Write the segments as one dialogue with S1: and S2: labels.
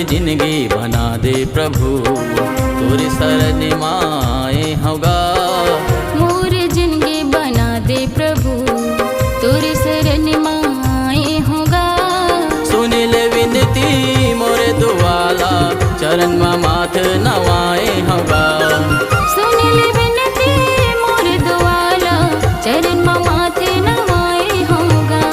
S1: जिंदगी बना दे प्रभु, तोरी शरण माए होगा।
S2: मोर जिंदगी बना दे प्रभु, तोरी शरण माए होगा।
S1: सुन ले विनती मोरे दुआला, चरण में माथ नवाए होगा।
S2: सुन ले विनती मोर दुआला, चरण में माथे नवाए होगा।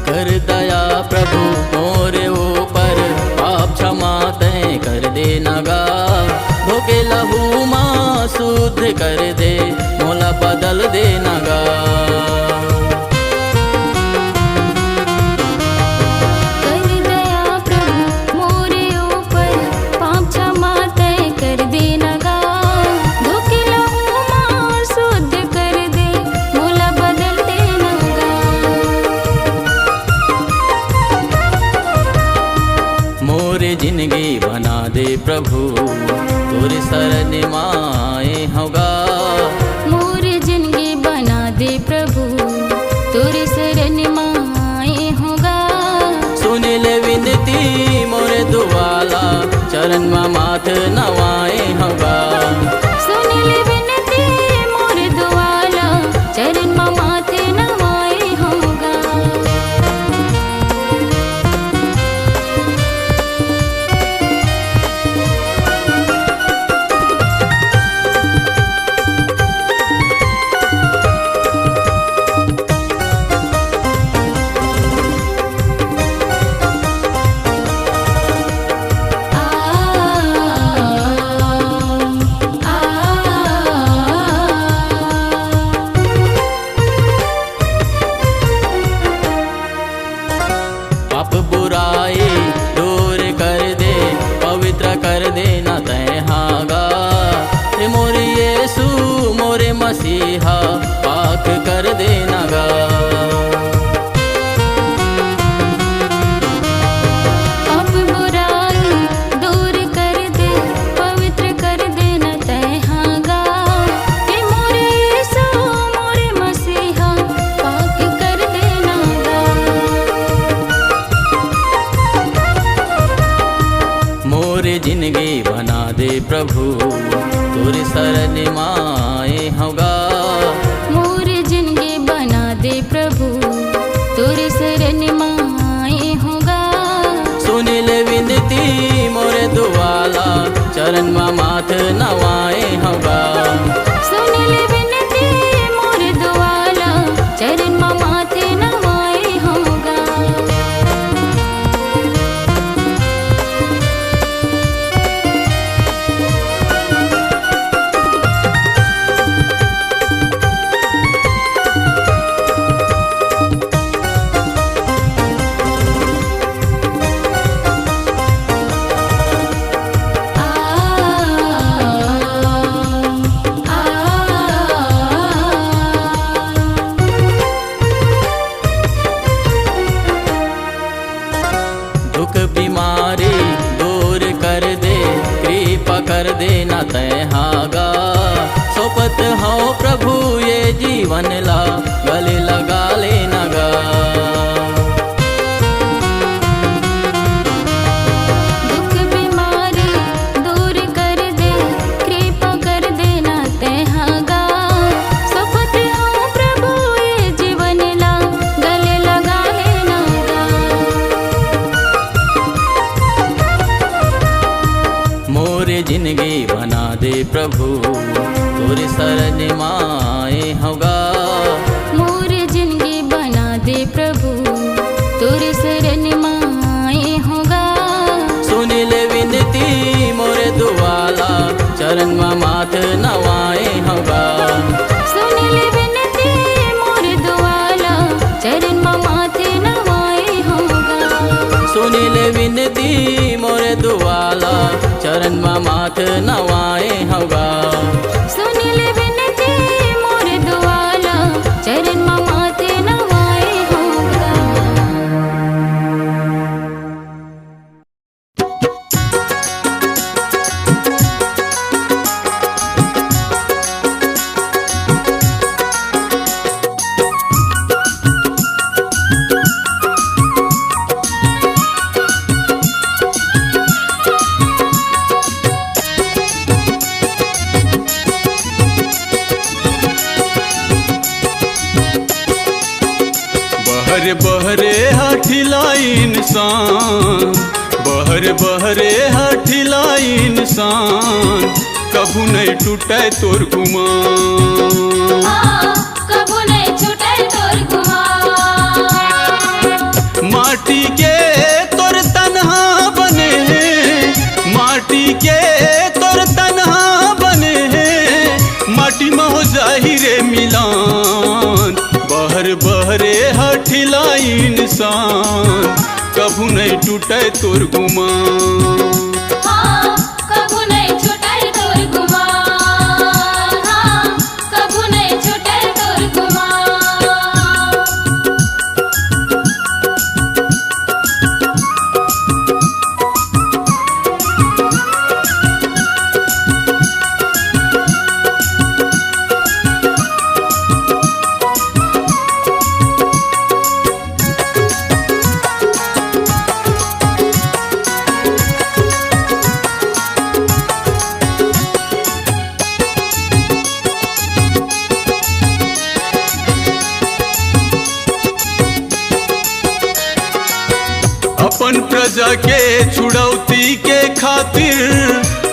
S1: कर दया प्रभु मोरे ऊपर, पाप क्षमा तय कर दे नगा। धोके लहू माँ शुद्ध कर दे, मोला बदल दे नगा।
S2: कर दया प्रभु मोरे ऊपर, पाप क्षमा तय कर दे नगा। धोखे लहू माँ शुद्ध कर दे, मोला बदल दे नगा।
S1: मोरे जिंदगी बना दे प्रभु, तोरी शरण माए होगा।
S2: मोर जिंदगी बना दे प्रभु, तोरी शरण माए होगा।
S1: सुन ले विनती मोरे दुआला, चरण में माथ नवाए होगा।
S2: सुन ले विनती मोर दुआला, चरण में माथे नवाए होगा।
S1: पाप बुराई दूर कर दे, पवित्र कर दे न तय हागा। हे मोरे यीशु मोरे मसीहा, पाक कर दे नगा।
S2: पाप बुराई दूर कर दे, पवित्र कर दे न तय हागा। हे मोरे यीशु मोरे मसीहा, पाक कर दे नागा।
S1: मोरे जिंदगी बना दे प्रभु, तोरी शरण माए होगा।
S2: मोर जिंदगी बना दे प्रभु, तोरी शरण माए होगा।
S1: सुन ले विनती मोरे दुआला, चरण में माथ नवाए होगा।
S2: सुन ले विनती मोर दुआला, चरण में माथे नवाए होगा।
S1: दुख बीमारी दूर कर दे, कृपा कर दे न तय हागा। सोपत हो प्रभु ये जीवन ला, गले लगा ले नगा।
S2: दुख बीमारी दूर कर दे, कृपा कर दे न तय हागा। सपत हो प्रभु ये जीवन ला, गले लगा ले नागा।
S1: मोरे जिंदगी बना दे प्रभु, तोरी शरण माए होगा।
S2: मोर जिंदगी बना दे प्रभु, तोरी शरण माए होगा।
S1: सुन ले विनती मोरे दुआला, चरण में माथ नवाए होगा।
S2: सुन ले विनती मोर दुआला, चरण में माथे नवाए होगा।
S1: सुन ले विनती चरण में माथ नवाए हवा।
S2: सुन ले विनती मोर दुआला, चरण में माथ नवाए होगा।
S3: बहरे बहरे हठिला इंसान, बहरे बहरे हठिला इंसान, कभू नहीं टूटे तोर गुमान।
S2: कबू नहीं छूटे तोर गुमान।
S3: माटी के तोर तन्हा बने हैं, माटी के तोर तन्हा बने हैं, माटी में हो जाहिरे मिलान। बहर बहरे हठिला इंसान, कभू नहीं टूटे तोर गुमान।
S2: कबू नहीं छूटे तोर गुमान। कबू नहीं छूटे तोर गुमान।
S3: अपन प्रजा के छुड़ौती के खातिर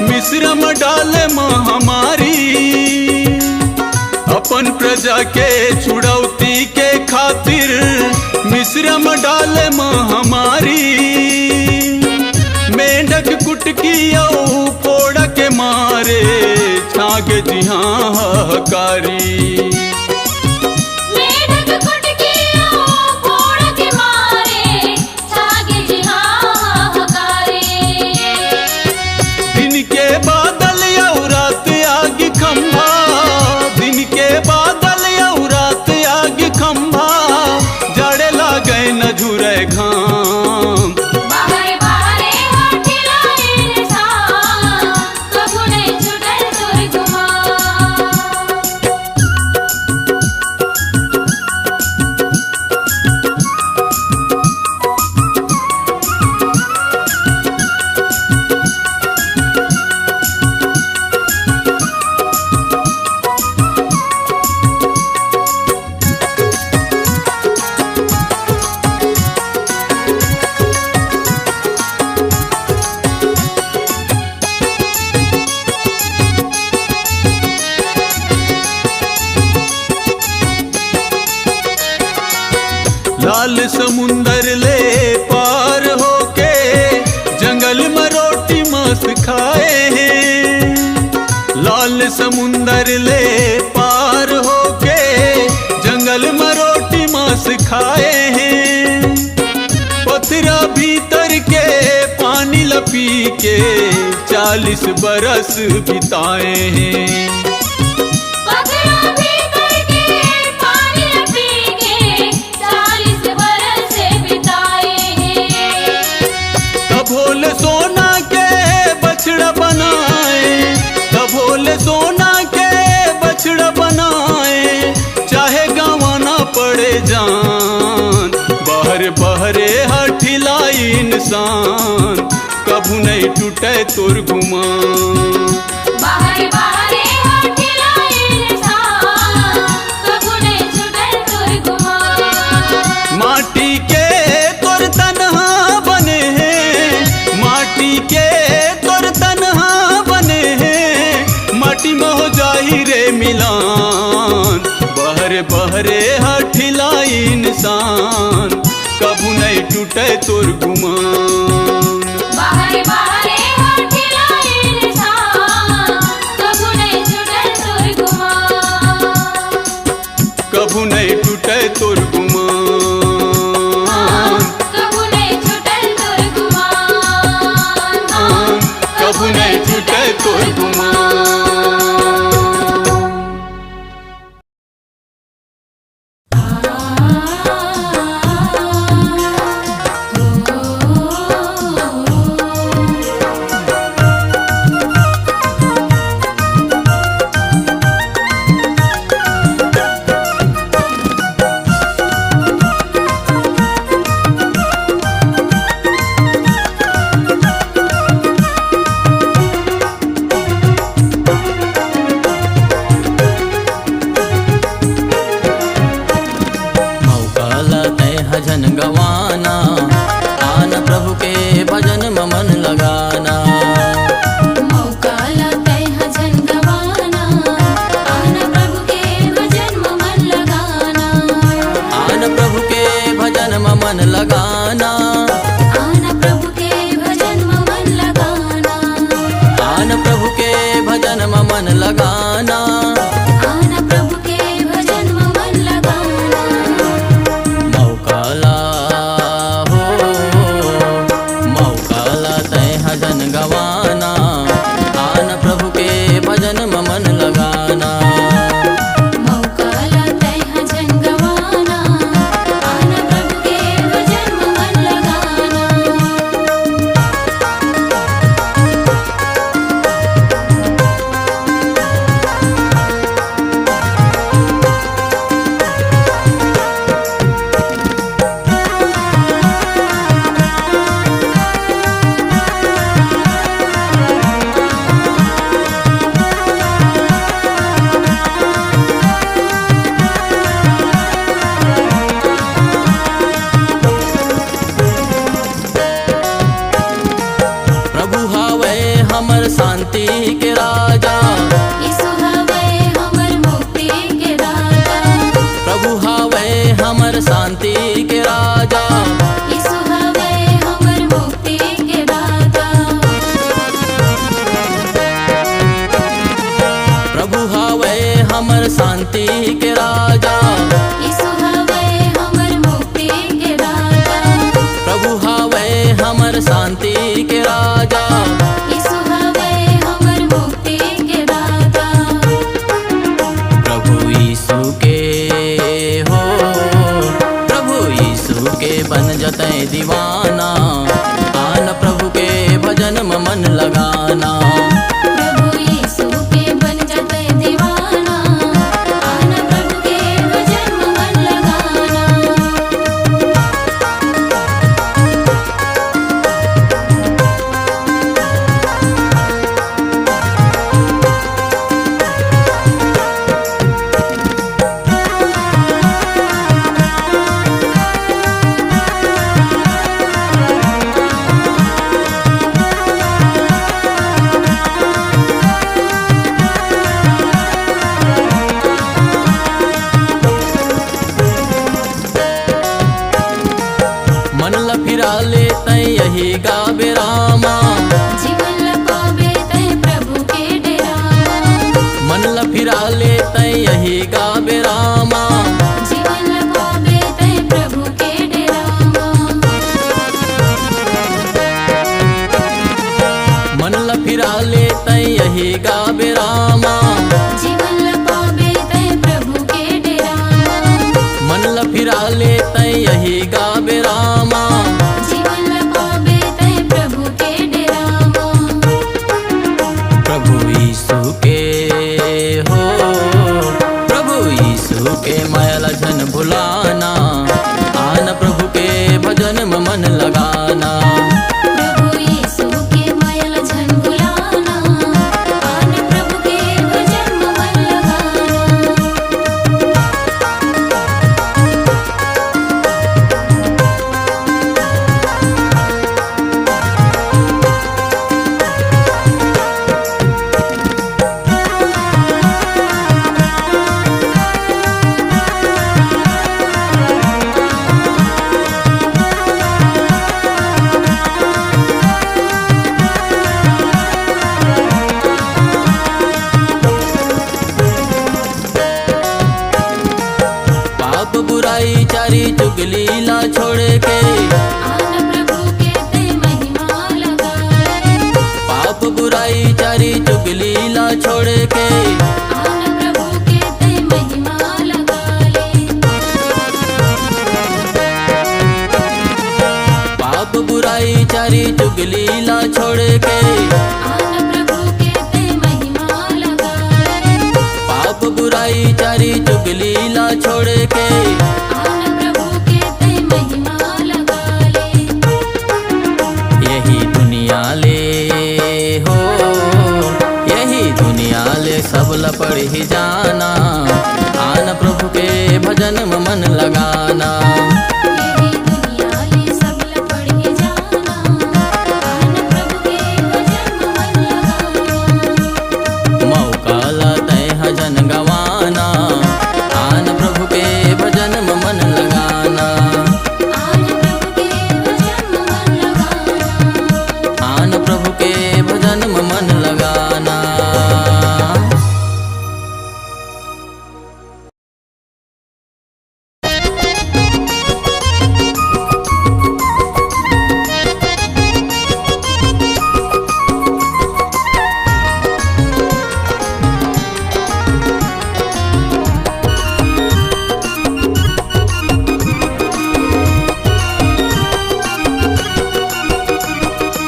S3: मिस्र में डाले महामारी। अपन प्रजा के छुड़ौती के खातिर मिस्र में डाले महामारी। मेंढक कुटकी फोड़ के मारे, छाग जिहाँ हकारी। दिन के बादल यौ रात आग खंभा, दिन के बादल यौ रात आग खंभा, जड़े लागे न झुरे घाम।
S2: बाहरे बाहरे हठिला इंसान, कबू नहीं छूटे तोर गुमान।
S3: लाल समुंदर ले पार होके जंगल में रोटी मांस खाए हैं। लाल समुंदर ले पार होके जंगल में रोटी मांस खाए हैं। पथरा भीतर के पानी लपी के 40 बरस बिताए हैं। भोले सोना के बछड़ा बनाए, भोले सोना के बछड़ा बनाए, चाहे गंवाना पड़े जान। बहरे बहरे हठिला इंसान, कभू नहीं टूटे तोर गुमान।
S2: बाहरे बाहरे हठिला इंसान, कबू नहीं छूटे तोर गुमान।
S3: माटी के तोर तन्हा बने हैं, माटी के तोर तन्हा बने हैं, माटी में हो जाहिरे मिलान। बहरे बहरे हठिला इंसान, कभू नहीं टूटे तोर गुमान।
S2: बाहरे बाहरे हठिला इंसान, कबू नहीं छूटे तोर गुमान।
S3: कभू नहीं टूटे तोर गुमान।
S2: कबू नहीं छूटे तोर गुमान।
S3: कभू नहीं
S1: हमर शांति के राजा,
S2: यीशु हवे हमर मुक्ति के दाता।
S1: प्रभु हवे हमर शांति के राजा,
S2: यीशु हवे हमर मुक्ति के दाता।
S1: प्रभु यीशु के हो, प्रभु यीशु के बन जते दीवाना, आन प्रभु के भजन में मन लगाना।
S2: प्रभु यीशु के बन जाते दीवाना, आना प्रभु के भजन में मन लगाना।
S1: मन ल फिरा ले तै यही गावे रामा,
S2: जीवन ल पावे तै प्रभु के डेरावा।
S1: मन ल फिरा ले तै यही गावे रामा,
S2: जीवन ल पावे तै प्रभु के डेरावा।
S1: मन ल फिरा ले तै यही गावे रामा,
S2: जीवन ल पावे तै प्रभु के डेरावा।
S1: मन ल फिरा ले तै यही गावे रामा।
S2: जीवन ल पावे तै प्रभु के डेरावा।
S1: प्रभु यीशु के हो, प्रभु यीशु के मैल झन भुलाना, आन प्रभु के भजन में मन लगाना।
S2: प्रभु यीशु के मायल झन भुलाना, आन प्रभु के भजन में मन लगाना।
S1: पाप बुराई चारी चुगली ला छोड़ के,
S2: आन प्रभु के ते महिमा लगाए।
S1: पाप बुराई चारी चुगली ला छोड़ के,
S2: आन प्रभु के ते महिमा लगाए।
S1: पाप बुराई चारी चुगली ला छोड़ के,
S2: आन प्रभु के ते महिमा लगाए।
S1: पाप बुराई चारी चुगली ला छोड़ के,
S2: आन प्रभु के ते महिमा लगाए।
S1: यही दुनिया ले हो, यही दुनिया ले सब लपड़ ही जाना, आन प्रभु के भजन में मन लगाना।
S2: यही दुनिया ले सब लपड़ के जाना, आन प्रभु के भजन में मन लगाना।
S1: मौका लते हजन गवाना, आन प्रभु के भजन में मन लगाना।
S2: आन प्रभु के भजन में मन लगाना।
S1: आन प्रभु के भजन में मन लगाना।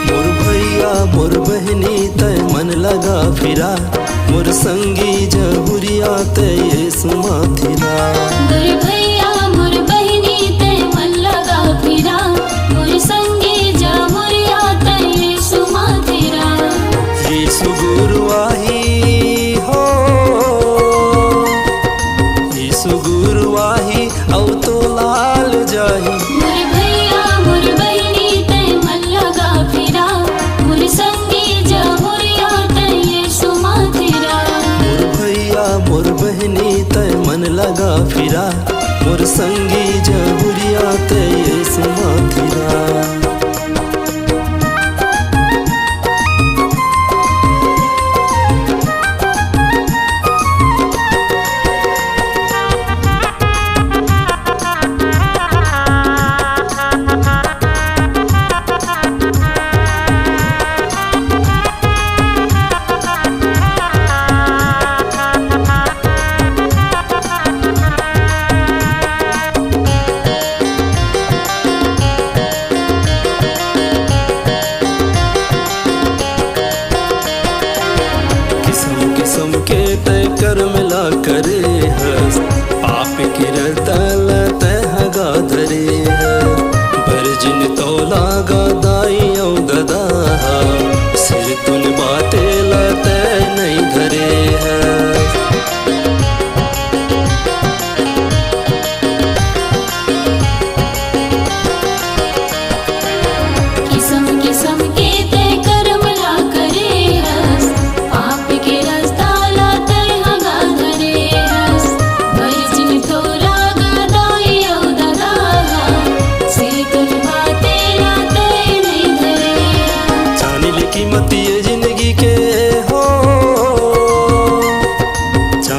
S4: मोर भैया मोर बहनी तय मन लगा फिरा, मोर संगी जहुरिया तय यीशु माथिरा।
S2: मोर भैया मोर बहिनी ते मन लगा फिरा, मोर संगी जहुरिया ते यीशु माथिरा।
S4: यीशु गुरुवाही हो, यीशु गुरुवाही औ तो लाल जाही।
S2: मोर भैया मोर बहिनी ते मन लगा फिरा, मोर संगी जहुरिया ते यीशु माथिरा।
S4: मोर भैया मोर बहनी तय मन लगा फिरा, मोर संगी जहुरिया तय यीशु माथिरा।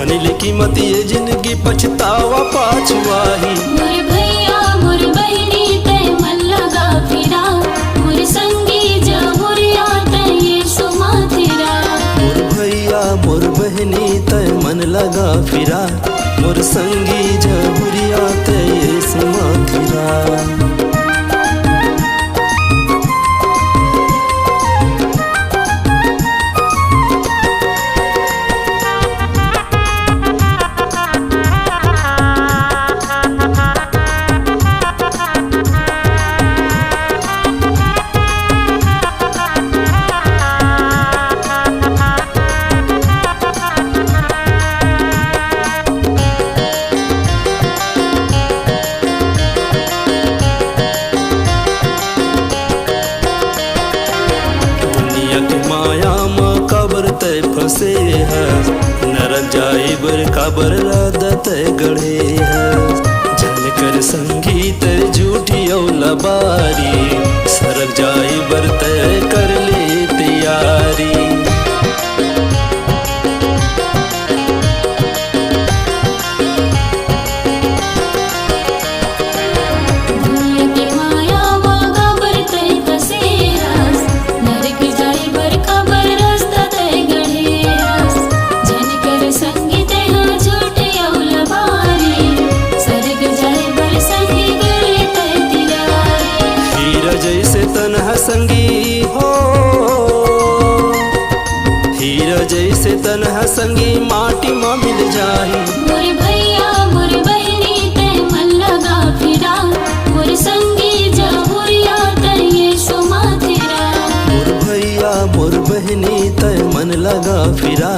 S4: जानिल कीमत ये जिंदगी पछतावा पाछुआही।
S2: मोर भैया मोर बहिनी तय मन लगा फिरा, मोर संगी जहुरिया तय यीशु माथिरा।
S4: मोर भैया मोर बहनी तय मन लगा फिरा, मोर संगी जहुरिया तय यीशु माथिरा। फंसे है नरक जाए बर काबर रादत गढ़े है। जन कर संगीत झूठी औला बारी, सरक जाए बर तय कर ले तैयारी। संगी हो हीरा जैसे तन्हा संगी माटी में मिल जाए।
S2: मोर भैया मोर बहिनी तय मन लगा फिरा, मोर संगी जहुरिया तय यीशु माथिरा।
S4: मोर भैया मोर बहनी तय मन लगा फिरा,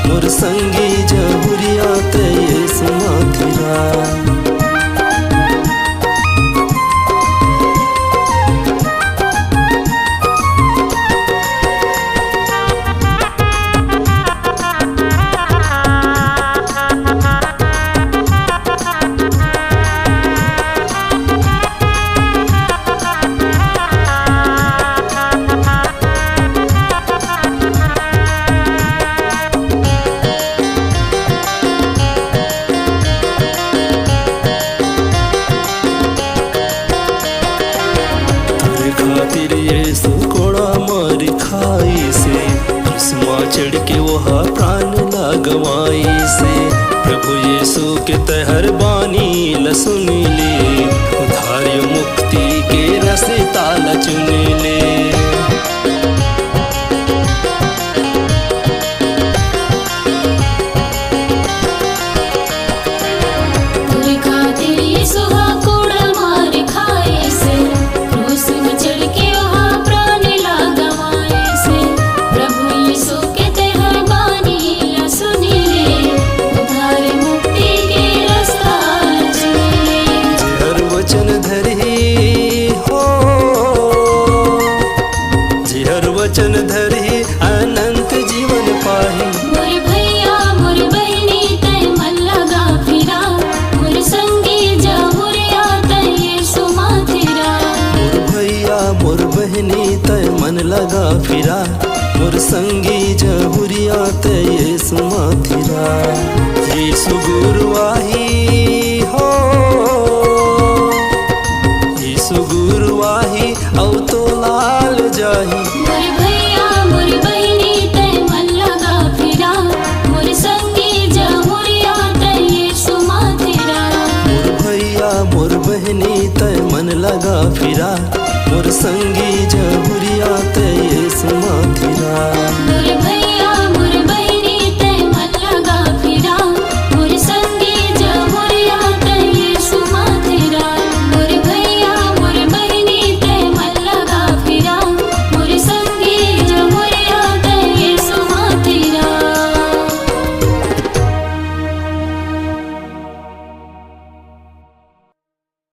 S4: मोर संगी जहुरिया तय यीशु माथिरा। खातिर यीशु कोड़ा मार खाई से, क्रिस्मा चढ़ के वहा प्राण लगवाई से। प्रभु यीशु के तहर बानी ल सुन ले, उधार मुक्ति के रास्ता ल चुन ले। वचन धरी अनंत जीवन पाही।
S2: मोर भैया मोर बहिनी तय मन लगा फिरा, मोर संगी जहुरिया तय यीशु माथिरा।
S4: मोर भैया मोर बहनी तय मन लगा फिरा, मोर संगी जहुरिया तय यीशु माथिरा। यीशु गुरुवाही हो यीशु गुरुवाही औ तो लाल जाही।
S2: मोर भैया मोर बहिनी तय मन लगा फिरा, मोर संगी जहुरिया तय यीशु माथिरा।
S4: मोर भैया मोर बहनी तय मन लगा फिरा, मोर संगी